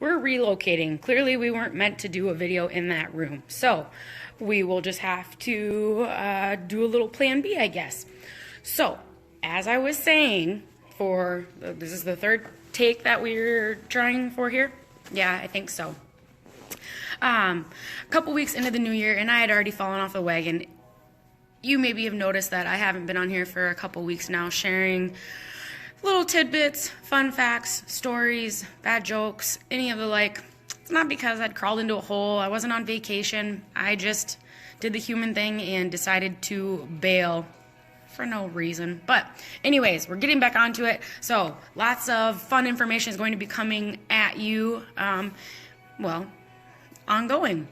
we're relocating. Clearly we weren't meant to do a video in that room. So we will just have to do a little plan B, I guess. So as I was saying, this is the third take that we're trying for here. Yeah, I think so. A couple weeks into the new year, and I had already fallen off the wagon. You maybe have noticed that I haven't been on here for a couple weeks now, sharing little tidbits, fun facts, stories, bad jokes, any of the like. It's not because I'd crawled into a hole. I wasn't on vacation. I just did the human thing and decided to bail for no reason. But anyways, we're getting back onto it. So lots of fun information is going to be coming at you, ongoing.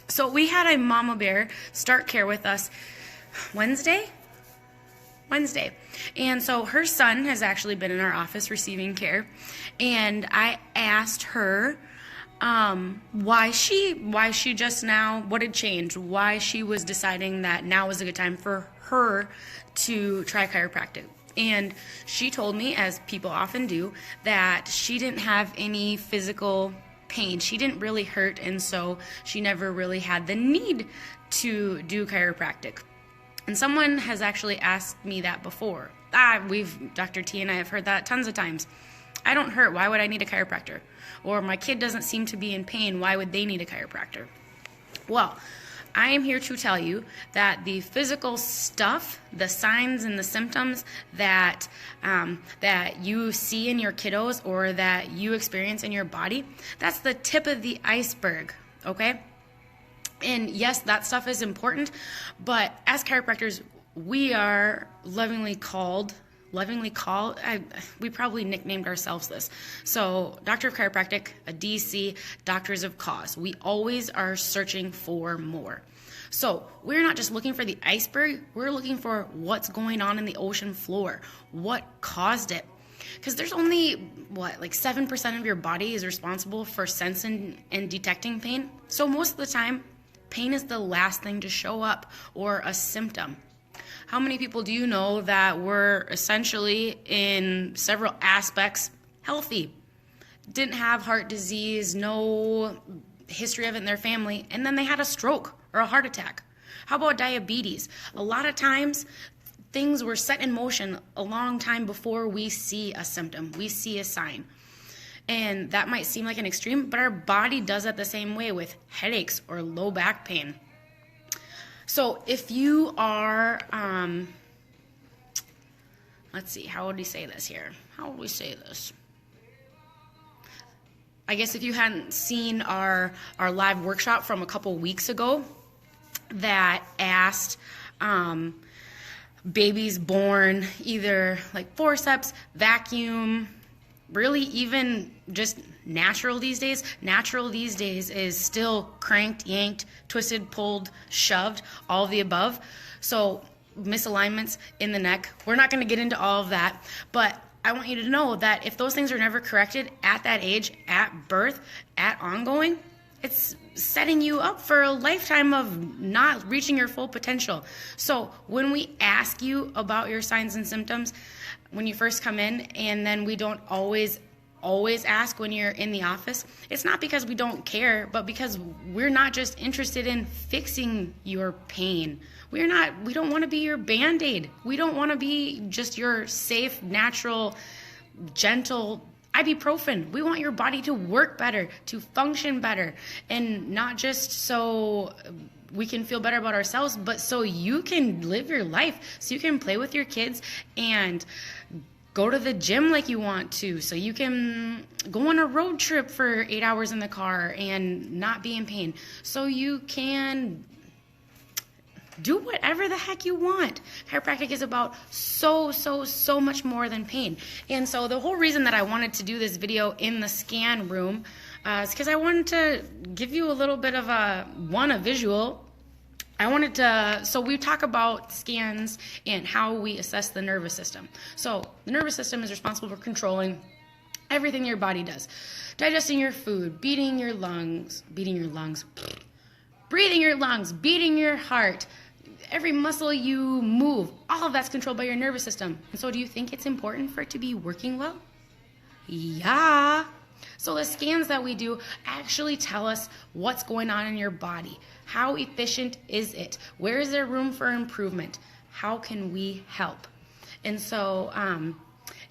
So we had a mama bear start care with us Wednesday. And so her son has actually been in our office receiving care. And I asked her why she just now, what had changed, why she was deciding that now was a good time for her to try chiropractic. And she told me, as people often do, that she didn't have any physical pain. She didn't really hurt, and so she never really had the need to do chiropractic. And someone has actually asked me that before. Dr. T and I have heard that tons of times. I don't hurt, why would I need a chiropractor? Or my kid doesn't seem to be in pain, why would they need a chiropractor? Well, I am here to tell you that the physical stuff, the signs and the symptoms that you see in your kiddos or that you experience in your body, that's the tip of the iceberg, okay? And yes, that stuff is important, but as chiropractors, we are lovingly called, we probably nicknamed ourselves this. So, Doctor of Chiropractic, a DC, Doctors of Cause. We always are searching for more. So, we're not just looking for the iceberg, we're looking for what's going on in the ocean floor. What caused it? Because there's only, 7% of your body is responsible for sensing and detecting pain. So, most of the time, pain is the last thing to show up or a symptom. How many people do you know that were essentially in several aspects healthy? Didn't have heart disease, no history of it in their family, and then they had a stroke or a heart attack? How about diabetes? A lot of times things were set in motion a long time before we see a symptom, we see a sign. And that might seem like an extreme, but our body does it the same way with headaches or low back pain. So if you are, let's see, how would we say this here? How would we say this? I guess if you hadn't seen our live workshop from a couple weeks ago that asked babies born either like forceps, vacuum, really even just natural these days. Natural these days is still cranked, yanked, twisted, pulled, shoved, all of the above. So misalignments in the neck. We're not going to get into all of that, but I want you to know that if those things are never corrected at that age, at birth, at ongoing, it's setting you up for a lifetime of not reaching your full potential. So when we ask you about your signs and symptoms when you first come in, and then we don't always ask when you're in the office, it's not because we don't care, but because we're not just interested in fixing your pain. We don't want to be your Band-Aid. We don't want to be just your safe, natural, gentle ibuprofen. We want your body to work better, to function better, and not just so we can feel better about ourselves, but so you can live your life, so you can play with your kids and go to the gym like you want to, so you can go on a road trip for 8 hours in the car and not be in pain, so you can do whatever the heck you want. Chiropractic is about so much more than pain. And so the whole reason that I wanted to do this video in the scan room is because I wanted to give you a little bit of a visual. So we talk about scans and how we assess the nervous system. So the nervous system is responsible for controlling everything your body does. Digesting your food, breathing your lungs, beating your heart, every muscle you move, all of that's controlled by your nervous system. And so do you think it's important for it to be working well? Yeah. So the scans that we do actually tell us what's going on in your body. How efficient is it? Where is there room for improvement? How can we help? And so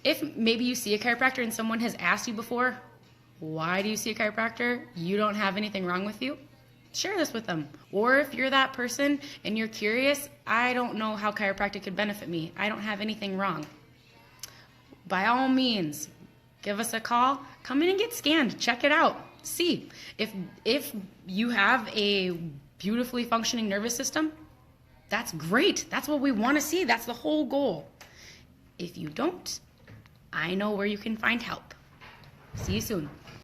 if maybe you see a chiropractor and someone has asked you before, why do you see a chiropractor? You don't have anything wrong with you? Share this with them. Or if you're that person and you're curious, I don't know how chiropractic could benefit me. I don't have anything wrong. By all means, give us a call. Come in and get scanned. Check it out. See if you have a beautifully functioning nervous system. That's great. That's what we want to see. That's the whole goal. If you don't, I know where you can find help. See you soon.